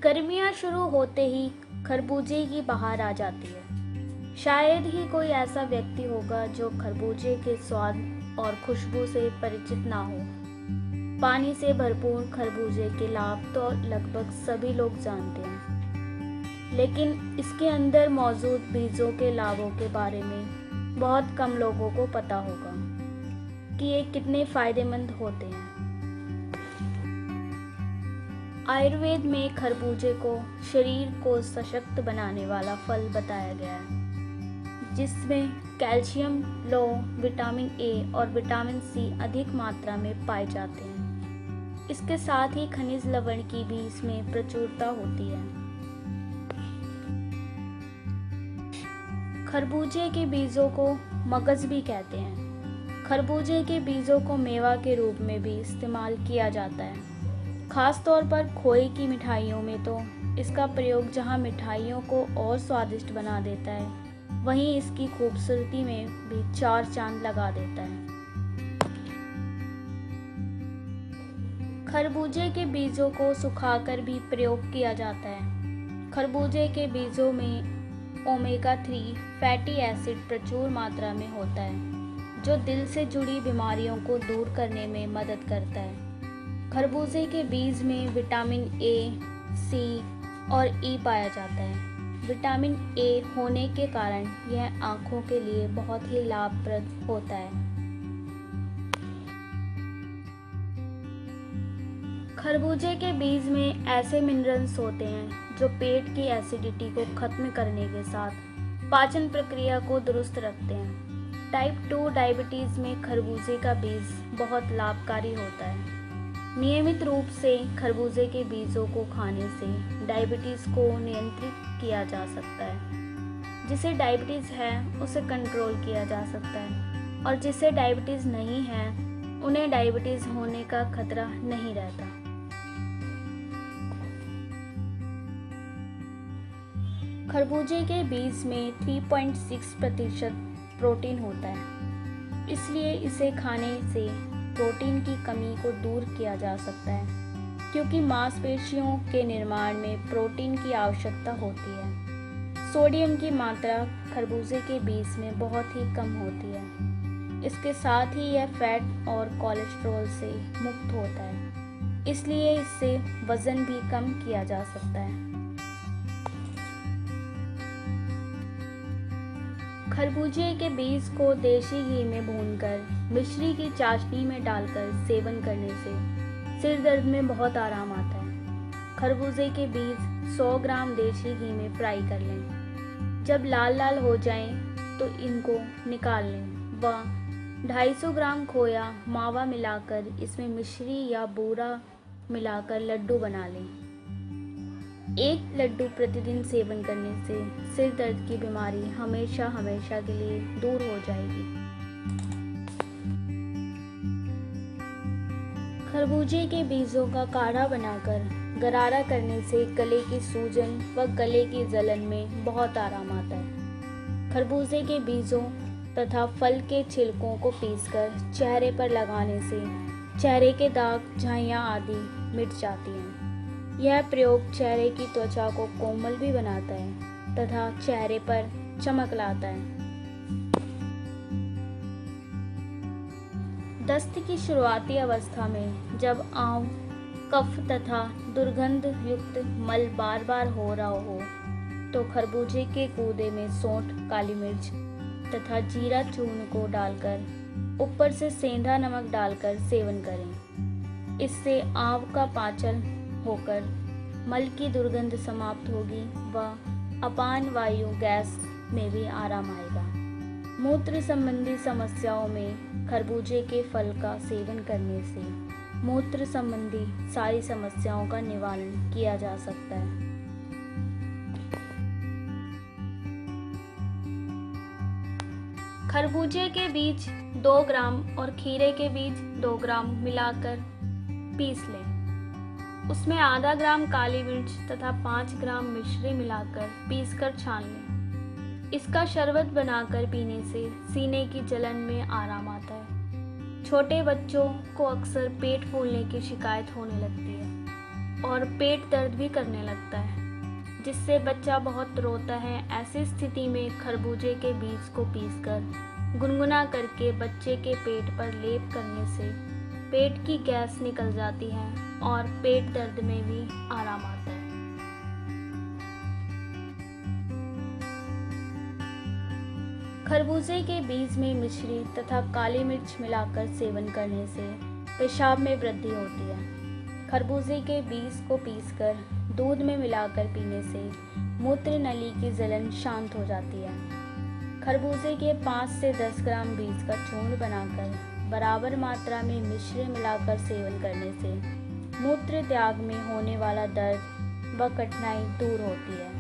गर्मियाँ शुरू होते ही खरबूजे की बहार आ जाती है। शायद ही कोई ऐसा व्यक्ति होगा जो खरबूजे के स्वाद और खुशबू से परिचित ना हो। पानी से भरपूर खरबूजे के लाभ तो लगभग सभी लोग जानते हैं, लेकिन इसके अंदर मौजूद बीजों के लाभों के बारे में बहुत कम लोगों को पता होगा कि ये कितने फायदेमंद होते हैं। आयुर्वेद में खरबूजे को शरीर को सशक्त बनाने वाला फल बताया गया है, जिसमें कैल्शियम, लौह, विटामिन ए और विटामिन सी अधिक मात्रा में पाए जाते हैं। इसके साथ ही खनिज लवण की भी इसमें प्रचुरता होती है। खरबूजे के बीजों को मगज भी कहते हैं। खरबूजे के बीजों को मेवा के रूप में भी इस्तेमाल किया जाता है। खास तौर पर खोए की मिठाइयों में तो इसका प्रयोग जहां मिठाइयों को और स्वादिष्ट बना देता है, वहीं इसकी खूबसूरती में भी चार चांद लगा देता है। खरबूजे के बीजों को सुखाकर भी प्रयोग किया जाता है। खरबूजे के बीजों में ओमेगा 3 फैटी एसिड प्रचुर मात्रा में होता है, जो दिल से जुड़ी बीमारियों को दूर करने में मदद करता है। खरबूजे के बीज में विटामिन ए, सी और ई पाया जाता है। विटामिन ए होने के कारण यह आँखों के लिए बहुत ही लाभप्रद होता है। खरबूजे के बीज में ऐसे मिनरल्स होते हैं जो पेट की एसिडिटी को खत्म करने के साथ पाचन प्रक्रिया को दुरुस्त रखते हैं। टाइप 2 डायबिटीज़ में खरबूजे का बीज बहुत लाभकारी होता है। नियमित रूप से खरबूजे के बीजों को खाने से डायबिटीज़ को नियंत्रित किया जा सकता है। जिसे डायबिटीज़ है उसे कंट्रोल किया जा सकता है, और जिसे डायबिटीज़ नहीं है उन्हें डायबिटीज़ होने का खतरा नहीं रहता। खरबूजे के बीज में 3.6% प्रोटीन होता है, इसलिए इसे खाने से प्रोटीन की कमी को दूर किया जा सकता है, क्योंकि मांसपेशियों के निर्माण में प्रोटीन की आवश्यकता होती है। सोडियम की मात्रा खरबूजे के बीज में बहुत ही कम होती है। इसके साथ ही यह फैट और कोलेस्ट्रॉल से मुक्त होता है, इसलिए इससे वज़न भी कम किया जा सकता है। खरबूजे के बीज को देशी घी में भूनकर मिश्री की चाशनी में डालकर सेवन करने से सिर दर्द में बहुत आराम आता है। खरबूजे के बीज 100 ग्राम देशी घी में फ्राई कर लें। जब लाल लाल हो जाएं तो इनको निकाल लें व 250 ग्राम खोया मावा मिलाकर इसमें मिश्री या बूरा मिलाकर लड्डू बना लें। 1 लड्डू प्रतिदिन सेवन करने से सिर दर्द की बीमारी हमेशा के लिए दूर हो जाएगी। खरबूजे के बीजों का काढ़ा बनाकर गरारा करने से गले की सूजन व गले की जलन में बहुत आराम आता है। खरबूजे के बीजों तथा फल के छिलकों को पीसकर चेहरे पर लगाने से चेहरे के दाग, झाइयाँ आदि मिट जाती हैं। यह प्रयोग चेहरे की त्वचा को कोमल भी बनाता है तथा चेहरे पर चमक लाता है। दस्त की शुरुआती अवस्था में जब आंव, कफ तथा दुर्गंध युक्त मल बार बार हो रहा हो तो खरबूजे के गूदे में सौंठ, काली मिर्च तथा जीरा चूर्ण को डालकर ऊपर से सेंधा नमक डालकर सेवन करें। इससे आंव का पाचन होकर मल की दुर्गंध समाप्त होगी व अपान वायु गैस में भी आराम आएगा। मूत्र संबंधी समस्याओं में खरबूजे के फल का सेवन करने से मूत्र संबंधी सारी समस्याओं का निवारण किया जा सकता है। खरबूजे के बीज 2 ग्राम और खीरे के बीज 2 ग्राम मिलाकर पीस लें। उसमें आधा ग्राम काली मिर्च तथा 5 ग्राम मिश्री मिलाकर पीसकर छान लें। इसका शरबत बनाकर पीने से सीने की जलन में आराम आता है। छोटे बच्चों को अक्सर पेट फूलने की शिकायत होने लगती है। और पेट दर्द भी करने लगता है, जिससे बच्चा बहुत रोता है। ऐसी स्थिति में खरबूजे के बीज को पीसकर गुनगुना करके बच्चे के पेट पर लेप करने से पेट की गैस निकल जाती है और पेट दर्द में भी आराम आता है। खरबूजे के बीज में मिश्री तथा काली मिर्च मिलाकर सेवन करने से पेशाब में वृद्धि होती है। खरबूजे के बीज को पीसकर दूध में मिलाकर पीने से मूत्र नली की जलन शांत हो जाती है। खरबूजे के 5 से 10 ग्राम बीज का चूर्ण बनाकर बराबर मात्रा में मिश्री मिलाकर सेवन करने से मूत्र त्याग में होने वाला दर्द व कठिनाई दूर होती है।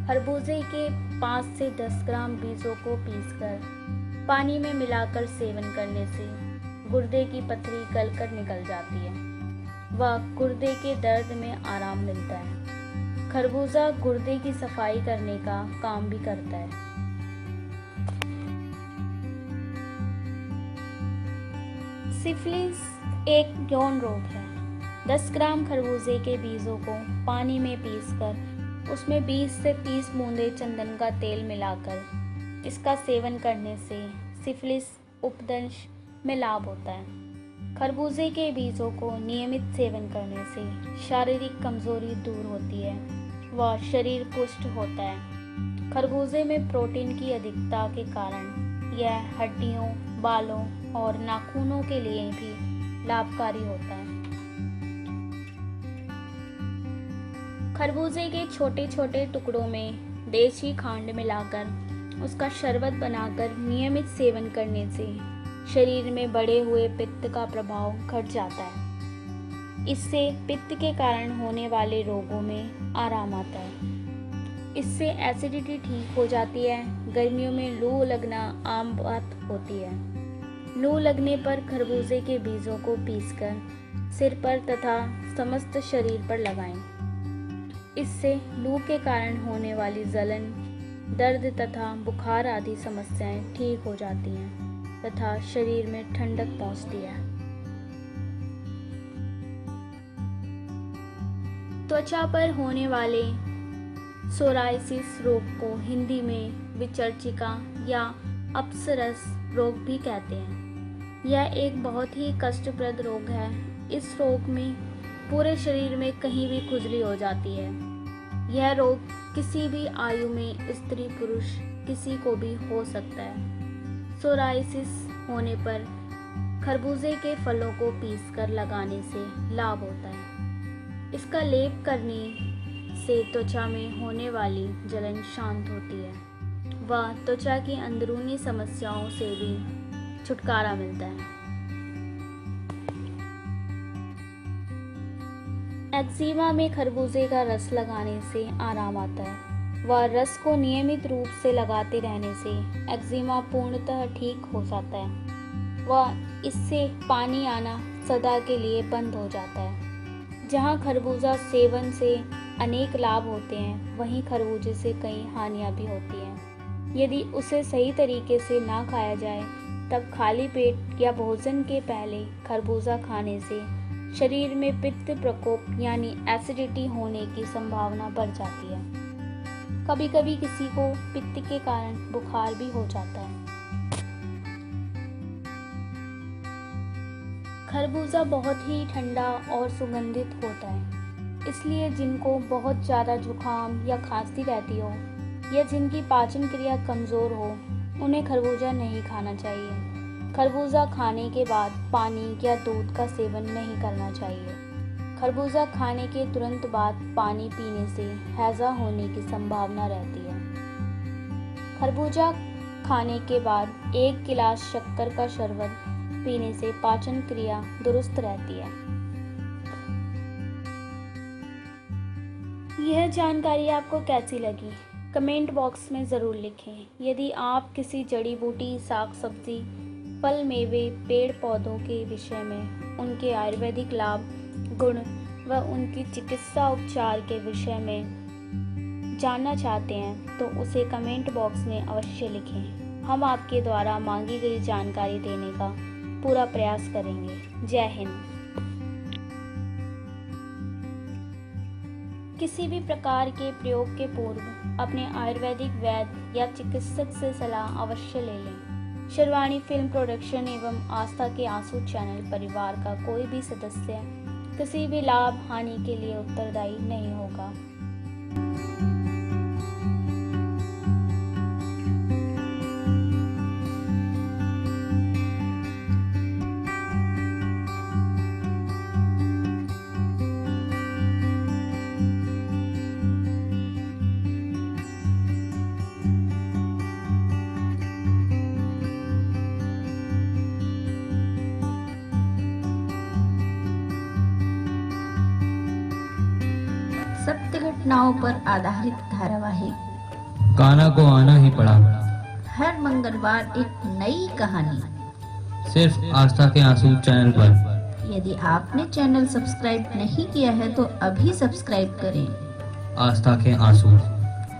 खरबूजे के 5 से 10 ग्राम बीजों को पीसकर पानी में मिलाकर सेवन करने से गुर्दे की पथरी गलकर निकल जाती है व गुर्दे के दर्द में आराम मिलता है। खरबूजा गुर्दे की सफाई करने का काम भी करता है। सिफिलिस एक यौन रोग है। 10 ग्राम खरबूजे के बीजों को पानी में पीसकर उसमें 20 से 30 बूंदे चंदन का तेल मिलाकर इसका सेवन करने से सिफिलिस उपदंश में लाभ होता है। खरबूजे के बीजों को नियमित सेवन करने से शारीरिक कमजोरी दूर होती है व शरीर पुष्ट होता है। खरबूजे में प्रोटीन की अधिकता के कारण यह हड्डियों, बालों और नाखूनों के लिए भी लाभकारी होता है। खरबूजे के छोटे छोटे टुकड़ों में देशी खांड मिलाकर उसका शरबत बनाकर नियमित सेवन करने से शरीर में बढ़े हुए पित्त का प्रभाव घट जाता है। इससे पित्त के कारण होने वाले रोगों में आराम आता है। इससे एसिडिटी ठीक हो जाती है। गर्मियों में लू लगना आम बात होती है। लू लगने पर खरबूजे के बीजों को पीसकर सिर पर तथा समस्त शरीर पर लगाएं। इससे लू के कारण होने वाली जलन, दर्द तथा बुखार आदि समस्याएं ठीक हो जाती हैं तथा शरीर में ठंडक पहुंचती है। त्वचा पर होने वाले सोराइसिस रोग को हिंदी में विचर्चिका या अपसरस रोग भी कहते हैं। यह एक बहुत ही कष्टप्रद रोग है। इस रोग में पूरे शरीर में कहीं भी खुजली हो जाती है। यह रोग किसी भी आयु में स्त्री पुरुष किसी को भी हो सकता है। सोराइसिस होने पर खरबूजे के फलों को पीसकर लगाने से लाभ होता है। इसका लेप करने से त्वचा में होने वाली जलन शांत होती है व त्वचा की अंदरूनी समस्याओं से भी छुटकारा मिलता है। एक्जिमा में खरबूजे का रस लगाने से आराम आता है व रस को नियमित रूप से लगाते रहने से एक्जिमा पूर्णतः ठीक हो जाता है व इससे पानी आना सदा के लिए बंद हो जाता है। जहाँ खरबूजा सेवन से अनेक लाभ होते हैं, वहीं खरबूजे से कई हानियाँ भी होती हैं। यदि उसे सही तरीके से ना खाया जाए तब खाली पेट या भोजन के पहले खरबूजा खाने से शरीर में पित्त प्रकोप यानी एसिडिटी होने की संभावना बढ़ जाती है। कभी कभी किसी को पित्त के कारण बुखार भी हो जाता है। खरबूजा बहुत ही ठंडा और सुगंधित होता है, इसलिए जिनको बहुत ज़्यादा जुकाम या खांसी रहती हो या जिनकी पाचन क्रिया कमज़ोर हो, उन्हें खरबूजा नहीं खाना चाहिए। खरबूजा खाने के बाद पानी या दूध का सेवन नहीं करना चाहिए। खरबूजा खाने के तुरंत बाद पानी पीने से हैज़ा होने की संभावना रहती है। खरबूजा खाने के बाद 1 गिलास शक्कर का शरबत पीने से पाचन क्रिया दुरुस्त रहती है। यह जानकारी आपको कैसी लगी? कमेंट बॉक्स में ज़रूर लिखें। यदि आप किसी जड़ी बूटी, साग सब्जी, फल मेवे, पेड़ पौधों के विषय में, उनके आयुर्वेदिक लाभ, गुण व उनकी चिकित्सा उपचार के विषय में जानना चाहते हैं तो उसे कमेंट बॉक्स में अवश्य लिखें। हम आपके द्वारा मांगी गई जानकारी देने का पूरा प्रयास करेंगे। जय हिंद। किसी भी प्रकार के प्रयोग के पूर्व अपने आयुर्वेदिक वैद्य या चिकित्सक से सलाह अवश्य ले लें। शिरवाणी फिल्म प्रोडक्शन एवं आस्था के आंसू चैनल परिवार का कोई भी सदस्य किसी भी लाभ हानि के लिए उत्तरदायी नहीं होगा। सत्य घटनाओं पर आधारित धारावाहिक कान्हा को आना ही पड़ा। हर मंगलवार एक नई कहानी सिर्फ आस्था के आंसू चैनल पर। यदि आपने चैनल सब्सक्राइब नहीं किया है तो अभी सब्सक्राइब करें। आस्था के आंसू।